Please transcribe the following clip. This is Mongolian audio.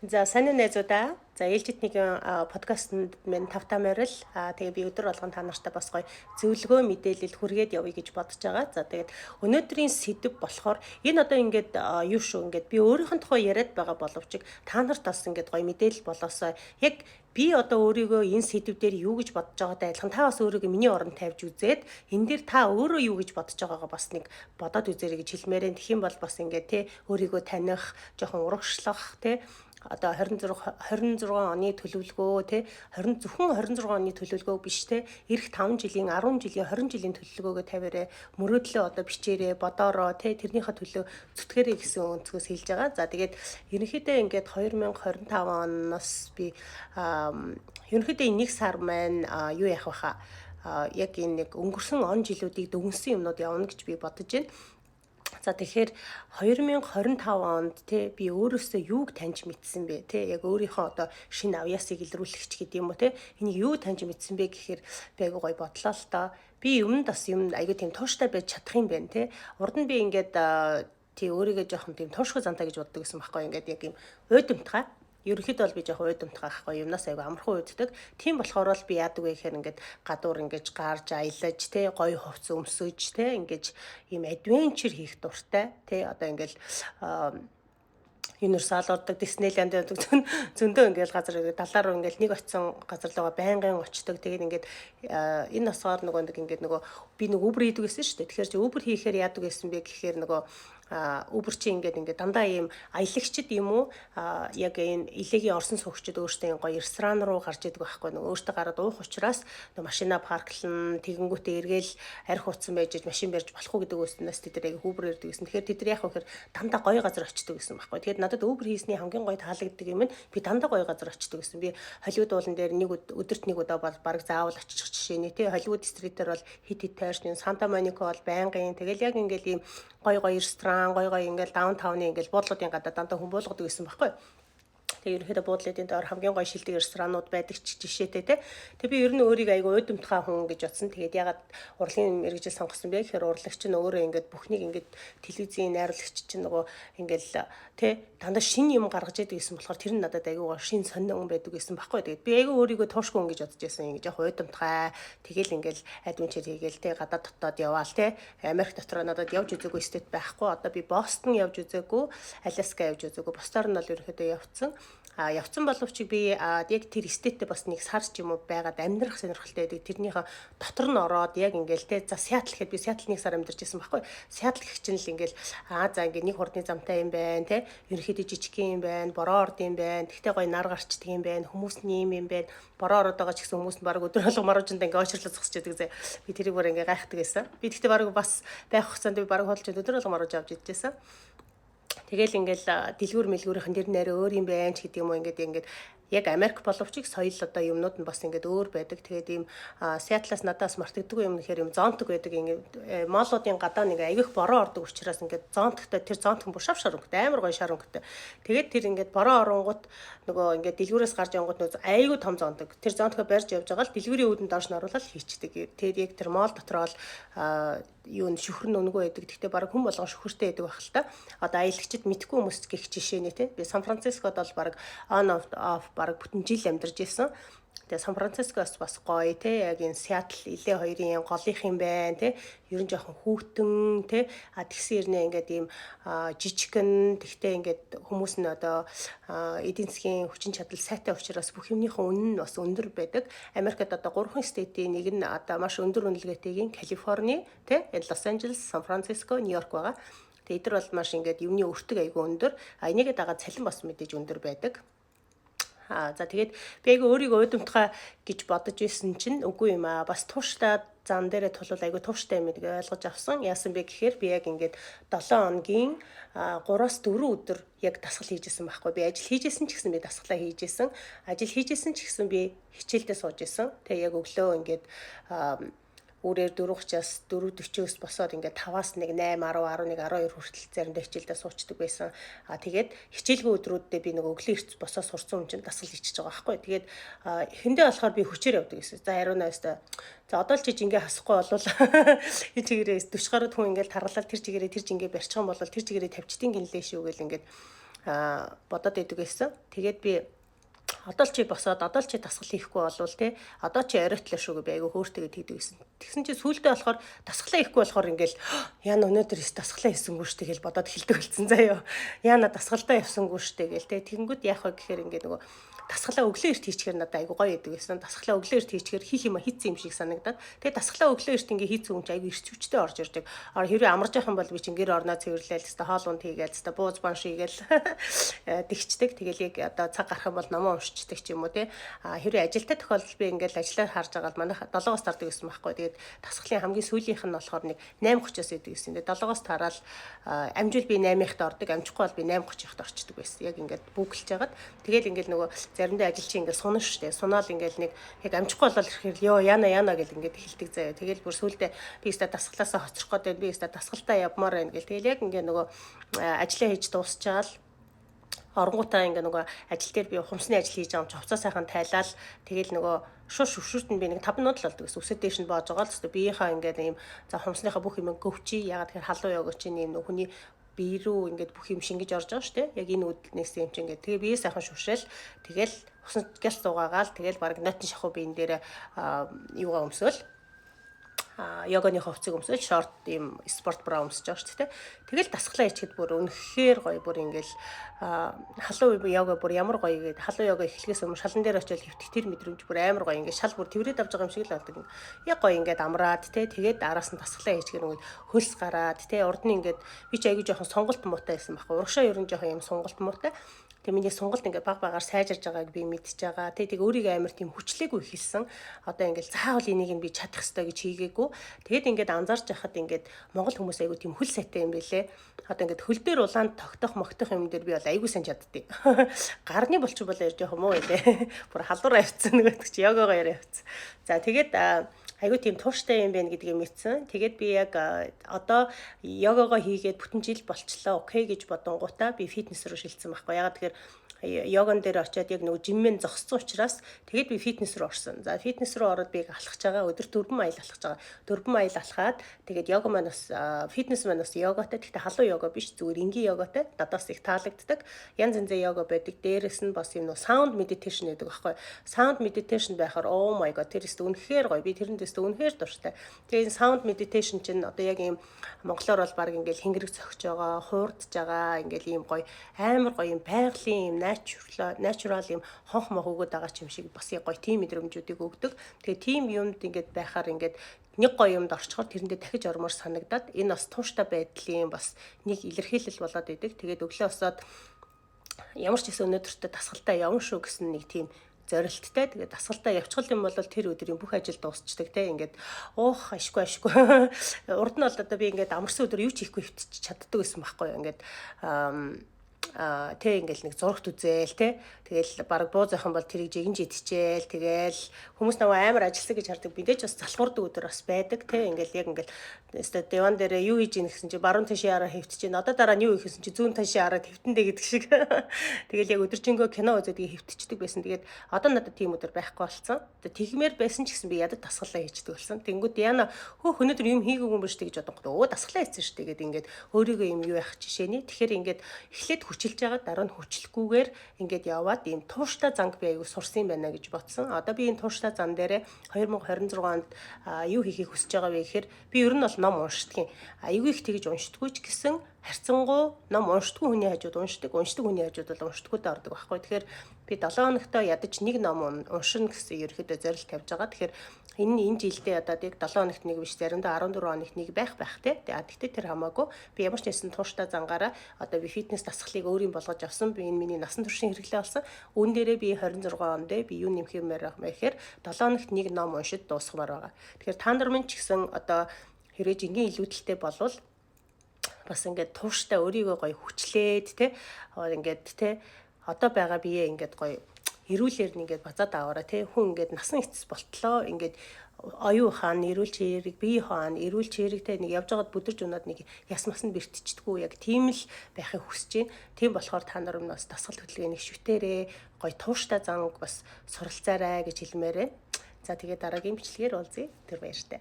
За сайн уу найзуудаа. За ээлжитний подкастт минь тавтаа морил. Тэгээ би өдөр болгон та нартай бас гоё зөвлөгөө мэдээлэл хүргээд явъя гэж бодож байгаа. За тэгээд өнөөдрийн сэдв болохоор энэ одоо ингээд юу шүү ингээд би өөрийнх нь тухай яриад байгаа боловч та нарт бас ингээд гоё мэдээлэл болоосоо яг би одоо өөрийгөө энэ сэдв дээр юу гэж бодож байгаатай адилхан та бас өөрийгөө миний оронд тавьж үзээд энэ дээр та өөрөө юу гэж бодож байгаагаа бас нэг бодоод үзээрэй гэж хэлмээрэн. Тэгэх юм бол бас ингээд те өөрийгөө таних, жоохон урагшлах те одоо 26 оны төлөвлөгөө тий зөвхөн 26 оны төлөвлөгөө биш тий эх 5 жилийн 10 жилийн 20 жилийн төлөвлөгөөгөө тавиараа мөрөөдлөө одоо бичээрэй бодоороо тий тэрнийхээ төлөө зүтгээрэй гэсэн өнцгөөс хэлж байгаа. За тэгээд ерөнхийдөө ингээд 2025 оноос би ерөнхийдөө энэ нэг сар маань юу яах вэ яг энэ нэг өнгөрсөн он жилүүдийг дүнсэн юмнууд явна гэж би бодож байна. За тэгэхээр 2025 онд те би өөрөөсөө юуг таньж мэдсэн бэ те яг өөрийнхөө одоо шинэ авьяасыг илрүүлэгч гэдэг юм уу те энийг юу таньж мэдсэн бэ гэхээр би айгу гой бодлоо л та би юмд бас юм айгу тийм тууштай байж чадах юм байна те урд нь би ингээд тий өөрийгөө жоохон тийм туушгүй зантай гэж боддог гэсэн байхгүй ингээд яг юм уйдамтгай ерөнхийдөө бол би жоохон уйдамтгай ахгүй юмнаас айгу амархан уйддаг. Тийм болохоор л би яадаг вэ гэхээр ингээд гадуур ингээд гарч аялаж те гоё хувцас өмсөж те ингээд ийм адвенчер хийх дуртай те одоо ингээд Universal ордог Disneyland ордог зөндөө ингээл газар далаа руу ингээл нэг очисон газар руугаа байнгын очдог. Тэгээд ингээд энэ насгаар нэг ингээд би нэг Uber хийдэг гэсэн шүү дээ. Тэгэхээр чи Uber хийхээр яадаг гэсэн бэ гэхээр Uber чи ингээд дандаа ийм аялагчд юм уу яг энэ илээгийн орсон суугчид өөртөө гоё ресторан руу гарч идэг байхгүй өөртөө гараад уух учраас машина парклан тэгэнгүүтээ эргээл арх утсан байж машин барьж болохгүй гэдэг өснөөс тэд яг Uber ирдэг гэсэн. Тэгэхээр тэд яг хөхөр дандаа гоё газар очдог гэсэн байхгүй. Тэгээд надад Uber хийсний хамгийн гоё таалагддаг юм нь би дандаа гоё газар очдог гэсэн. Би Холливуд уулан дээр өдөрт нэг удаа бол баг заавал очих жишээ нэ тий Холливуд стритээр бол хит тайрч Санта Моника бол байнгын тэгэл яг ингээл ийм гоё ресторан гоё ингээл даунтауны ингээл буудлуудын гадаа дандаа хүн буулгадаг гэсэн байхгүй. Тэгээ ерөнхийдөө буудлын доор хамгийн гоё шилдэг ресторанууд байдаг ч жишээтэй те. Тэгээ би ер нь өөрийгөө айгүй уйдамтгай хүн гэж бодсон. Тэгээд ягаад урлагийн мэргэжил сонгосон бэ гэхээр урлагч нь өөрөө ингээд бүхнийг ингээд телевизийн найруулагч чинь ингээл те дандаа шин юм гаргаж яадаг гэсэн болохоор тэр нь надад айгуугаар шин сонин байдаг гэсэн баггүй. Тэгээд би айгүй өөрийгөө туушгүй хүн гэж бодож байсан. Ингээд яг уйдамтгай тэгэл ингээл адвенчер хийгээл те гадаад дотоод яваал те Америк дотроо надад явж үзээгүй стэт байхгүй. Одоо би Бостон явж үзээгүй, Аляска явж үзээгүй. Бусдаар нь бол ерөнхийдөө явцсан. Явцсан боловч би яг тэр стеттэй бас нэг сар ч юм уу байгаад амьдрах сонирхолтой байдаг. Тэрнийхээ дотор нь ороод яг ингээл те за Сиэтл гэхэд би Сиэтл нэг сар амьдарч байсан байхгүй. Сиэтл гэх чинь л ингээл за ингээ нэг хурдны замтай юм байна те. Ерөнхийдөө жижигхэн юм байна, бороо орд юм байна. Тэгтээ гоё нар гарчдаг юм байна. Хүмүүс нь юм байна. Бороо ороод байгаа ч гэсэн хүмүүс нь баг өдөр болго маруужинд ингээ очрлоо зогсож яадаг зэ. Би тэрийг бүр ингээ гайхдаг байсан. Би тэгтээ баг бас байх хугацаанд би баг холж өдөр болго марууж авч идчихсэн. Тэгэл ингээл дэлгүүр мэлгүүрийнхэн тэр нэрээ өөр юм байна ч гэдэг юм уу ингээд яг Америк боловч соёл одоо юмнууд нь бас ингээд өөр байдаг. Тэгээд ийм Сиэтлаас надаас мартагддаг юм гэхээр юм зонтог байдаг. Ингээд моолуудын гадаа нэг аявих бороо ордог учраас ингээд зонтогтой тэр зонтог бүр шав шарангатай амар гоё шарангатай. Тэгээд тэр ингээд бороо оронгууд ингээд дэлгүүрээс гарч явангууд айгүй том зонтог. Тэр зонтогоо барьж явж байгаа л дэлгүүрийн үүдэн доош нь оруулаад хийчдэг. Тэгээд яг тэр моол дотроо л юу н шүхэр нь өнгөө байдаг. Гэхдээ баг хүн болгон шүхэртэй байдаг байх л та. Одоо аялагчид мэдгүй хүмүүс гэх жишээ нэ те. Би Сан Францискод бол баг on off баг бүтэн жил амьдарч ирсэн. Тэгээ Сан Францискоос бас гоё те яг энэ Сиэтл илээ хоёрын голынх юм байна те. Ер нь жоохон хүүтэн те. Тэгсэн ирнэ ингээд ийм жижигэн тэгтээ ингээд хүмүүс нь одоо эдийн засгийн хүчин чадал сайтай учраас бүх юмнийхээ үнэ нь бас өндөр байдаг. Америкт одоо 3 стейтийн нэг нь одоо маш өндөр үнэлгээтэйгийн Калифорни те Лос Анжелес, Сан Франциско, Нью-Йорк байгаа. Тэгээ эдгээр бол маш ингээд юмны өртөг айгүй өндөр. Энийгээ дагаад цалин бас мэдээж өндөр байдаг. За тэгээд би айгүй өөрийгөө уйдамтгай гэж бодож байсан чинь үгүй юм бас тууштай зан дээрээ тулвал айгүй тууштай юм гэдгийг ойлгож авсан. Яасан бэ гэхээр би яг ингээд 7 хоногийн 3-4 өдөр яг дасгал хийжсэн байхгүй. Би ажил хийжсэн ч гэсэн би дасгалаа хийжсэн. Ажил хийжсэн ч гэсэн би хичээлдээ сууж исэн. Тэгээ яг өглөө ингээд үрээр 4:30-аас 4:40-оос босоод ингээд 5-аас 1 8 10 11 12 хүртэл заримдаа хичээлдээ суучдаг байсан. Тэгээд хичээлгүй өдрүүддээ би өглөө эрт босоо сурцсан юм чинь дасгал хийчихэж байгаа байхгүй. Тэгээд эхэндээ болохоор би хүчээр явдаг гэсэн. За хариунаа өстой. За одоо л чи жингээ хасахгүй болвол энэ чигээрээ 40 гаруй хүн ингээд таргалал тэр чигээрээ барьчих юм бол тэр чигээрээ тавьчдیں۔ Гинлээ шүү гэл ингээд бодоод идэг байсан. Тэгээд би одоо л чи босоод одоо л чи дасгал хийхгүй болвол тий одоо чи оройтла шүү би айгу хөөртэйгээд хийдэг гэсэн. Тэгсэн чи сүүлдээ болохоор дасгалаа хийхгүй болохоор ингээл яна өнөөдөр is дасгалаа хийсэнгүй штэ гэж бодоод хэлдэг болсон заяа. Яна дасгалдаа явсангүй штэ гэл тий тэгэнгүүт яах вэ гэхээр ингээ нөгөө дасгалаа өглөө эрт хийчихэр надад айгу гоё идэг гэсэн. Дасгалаа өглөө эрт хийчихэр хийх юм хийцэн юм шиг санагдаад. Тэгээ дасгалаа өглөө эрт ингээ хийцэн юм чи айгу эрчвчтэй орж ирдэг. Хэрвээ амарж явах юм бол би чинь гэр орноо цэвэрлээл хэвээр хоол унд хийгээл хэвээр бууз банш хийгээл тэгчдэг. Тэгэл яг одоо цаг гарах юм бол номоо уншчихдаг ч юм уу тий. Хэрвээ ажилтаа тохиолдол би ингээл ажиллаар харж байгаа бол манайх 7-оос тардаг гэсэн байхгүй. Тэгээд дасгалын хамгийн сүүлийнх нь болохоор нэг 8:30-аас идэг гэсэн. Тэгээд 7-оос тараал амжил би 8-т ордог, амжихгүй бол би 8:30-т орчдөг байсан. Яг ингээд бүгэлж жагаад тэгэл ингээл нөгөө заримдаа ажилчин ингээд сунна штэ. Сунаал ингээл нэг яг амжихгүй болол ирэхээр ёо яна гэл ингээд хэлдэг заяа. Тэгэл бүр сүүлдээ би өстө дасгалаасаа хоцрох гээд би өстө дасгалтаа явмаар байна гэл. Тэгэл яг ингээд нөгөө ажиллаа хийж дуусчаал оронгуудаа ингээ нөгөө ажил дээр би хумсны ажил хийж байгаа юм чи хувцас сайхан тайлал тэгэл нөгөө шүршүрт нь би нэг 5 минут л болдог гэсэн. Үсэд дэш нь боож байгаа л тест биеийнхаа ингээ ийм за хумсныхаа бүх юм гөвчий ягаад тэгэхээр халуун ёг чинь ийм хүний бие рүү ингээд бүх юм шингэж орж байгаа шүү дээ. Яг энэ үднээс юм чи ингээд тэгээ бие сайхан шүршээл тэгэл усан гял зугаагаал тэгэл баг нотын шахуу биен дээр юугаа өмсөөл йоганы хувцыг өмсөөл шорт ийм спорт бра өмсөж байгаа шүү дээ. Тэгэл дасглаа хийчихэд бүр үнэхээр гоё бүр ингээл халуун йога бүр ямар гоё гээд халуун йога эхлэхээс өмнө шалан дээр очиод хөвтөх тэр мэдрэмж бүр амар гоё ингээд шал бүр тэрвэрэд авч байгаа юм шиг л болдог. Яг гоё ингээд амраад тэгээд араас нь дасглаа хийчихэр нэг хөлс гараад урд нь ингээд би ч аягүй жоохон сонголт муутай байсан байхгүй. Урагшаа ер нь жоохон юм сонголт муутай. Тэгээ миний сонголт ингээд баг багаар сайжирж байгааг би мэдчихэж байгаа. Тэгээ өөрийгөө амар тийм хүчлээгүй хэлсэн. Одоо ингээд заавал энийг нь би чадах хэрэгтэй гэж хийгээгүй. Тэгээд ингээд анзаарч байхад ингээд монгол хүмүүс айгүй тийм хөл сайтай юм байлээ. Одоо ингээд хөл дээр улаанд тогтох мохтох юм дээр би бол айгүй сайн чаддгийг. Гарны болчих бол ярьж явах юм уу гэлээ. Бүр халдвар авцсан нөгөө чи йогогоо яриа авцсан. За тэгээд айгүй тийм тууштай юм байна гэдгийг мэдсэн. Тэгээд би яг одоо йогогоо хийгээд бүтэн жил болчлоо. Окей гэж бодонгуудаа би фитнес рүү шилжсэн байхгүй. Ягаад тэгэхээр йогон дээр очиод яг нөгөө жиммен зогссон учраас тэгээд би фитнес рүү орсон. За фитнес рүү ороод би алхаж байгаа. Өдөр 4 майл алхаж байгаа. 4 майл алхаад тэгээд йога маань бас фитнес маань бас йогатай. Гэхдээ халуун йога биш зүгээр энгийн йогатай. Надаас их таалагддаг. Янз янзын йога байдаг. Дээрээс нь бас юм нөө саунд медитейшн гэдэг байхгүй. Саунд медитейшн байхаар oh my god тэр өстө үнэхээр гоё. Би тэрэндээс үнэхээр дуртай. Тэгээд саунд медитейшн чинь одоо яг юм монголоор бол баг ингээл хэнгэрэг зогсож байгаа, хуурдж байгаа, ингээл ийм гоё амар гоё юм байгалийн юм natural юм хонх мох өгöd байгаа юм шиг бас гоё тийм мэдрэмжүүдийг өгдөг. Тэгээ тийм юмд ингээд байхаар ингээд нэг гоё юмд орчхоор тэрэндээ дахиж ормоор санагдаад энэ бас тууштай байдлын бас нэг илэрхийлэл болоод идэг. Тэгээд өглөө босоод ямар ч гэсэн өнөөдөртөө дасгалтаа явна шүү гэсэн нэг тийм зорилттой. Тэгээд дасгалтаа явчихл юм бол тэр өдрийн бүх ажил дуусчдаг те ингээд ашгүй урд нь бол одоо би ингээд амарсан өдөр юу ч хийхгүй хөвтчих чаддаг байсан байхгүй юу ингээд ингээл нэг зурагт үзээл тэгэл баг буу зайхан бол тэрийг жигэн жидчихээл тэгэл хүмүүс наваа амар ажилласан гэж хардаг бидээч бас залхуурдаг өдөр бас байдаг ингээл яг ингээл өстө диван дээр юу хийж ийн гэсэн чи баруун ташийн хараа хөвтөж чинь одоо дараа нь юу хийх гэсэн чи зүүн ташийн хараа хөвтөндөө гэдэг шиг тэгэл яг өдөржингөө кино үзээд хөвтчихдэг байсан тэгээд одоо надад тийм өдөр байхгүй болсон тэгмээр байсан ч гэсэн би ядад дасгалаа хийчихдэг болсон тэнгүүд яна өнөөдөр юм хийгээгүй юм биш гэж бодонгод дасгалаа хийсэн шүү дээ гэдэг ингээд өөрийгөө юм юу яах жишээний тэгэхээр ингээд эхлээд хүчилж байгаа дараа нь хүчлэхгүйгээр ингээд яваад ийм тууштай занг би аягүй сурсан юм байна гэж бодсон. Одоо би энэ тууштай зан дээрээ 2026 онд юу хийхийг хүсэж байгаа вэ гэхээр би ер нь бол ном уншдаг. Аягүй их тэгж уншдаггүй ч гэсэн харьцангуй ном уншдаггүй хүний хажууд уншдаг хүний хажууд бол уншдаггүйдээ ордог байхгүй. Тэгэхээр би 7 хоногтой ядаж нэг ном уншина гэсэн ерөөдөө зорилт тавьж байгаа. Тэгэхээр энэ жилдээ одоо яг 7 хоногт нэг биш заримдаа 14 хоногт нэг байх те. Тэгтээ тэр хамаагүй би ямар ч нэсэн тууштай зангаараа одоо би фитнес дасгалыг өөрийн болгож авсан. Би энэ миний насан туршийн хэрэглээ болсон. Үүн дээрээ би 26 онд би юу нэмхэмээр байгаа мэхээр 7 хоногт нэг ном уншиж дуусгамаар байгаа. Тэгэхээр та нар минь ч гэсэн одоо хэрэг жингийн илүүдэлтэй болвол бас ингээд тууштай өөрийгөө гоё хүчлээд ингээд одоо байгаа бие ингээд гоё эрүүлэр нь ингээд базаад аваараа хүн ингээд насан эцэс болтлоо ингээд оюу хаана эрүүл чирэг бие хаана эрүүл чирэгтэй нэг явж байгаад бүдэрж унаад нэг яс масанд бэртчихдэггүй яг тийм л байхыг хүсэж байна. Тийм болохоор та нар бас дасгал хөтөлбөрийн шүтээрээ гоё тууштай занг бас суралцаарай гэж хэлмээрээ. За тэгээд дараагийн бичлэгээр уулзъя. Тэр баяртай.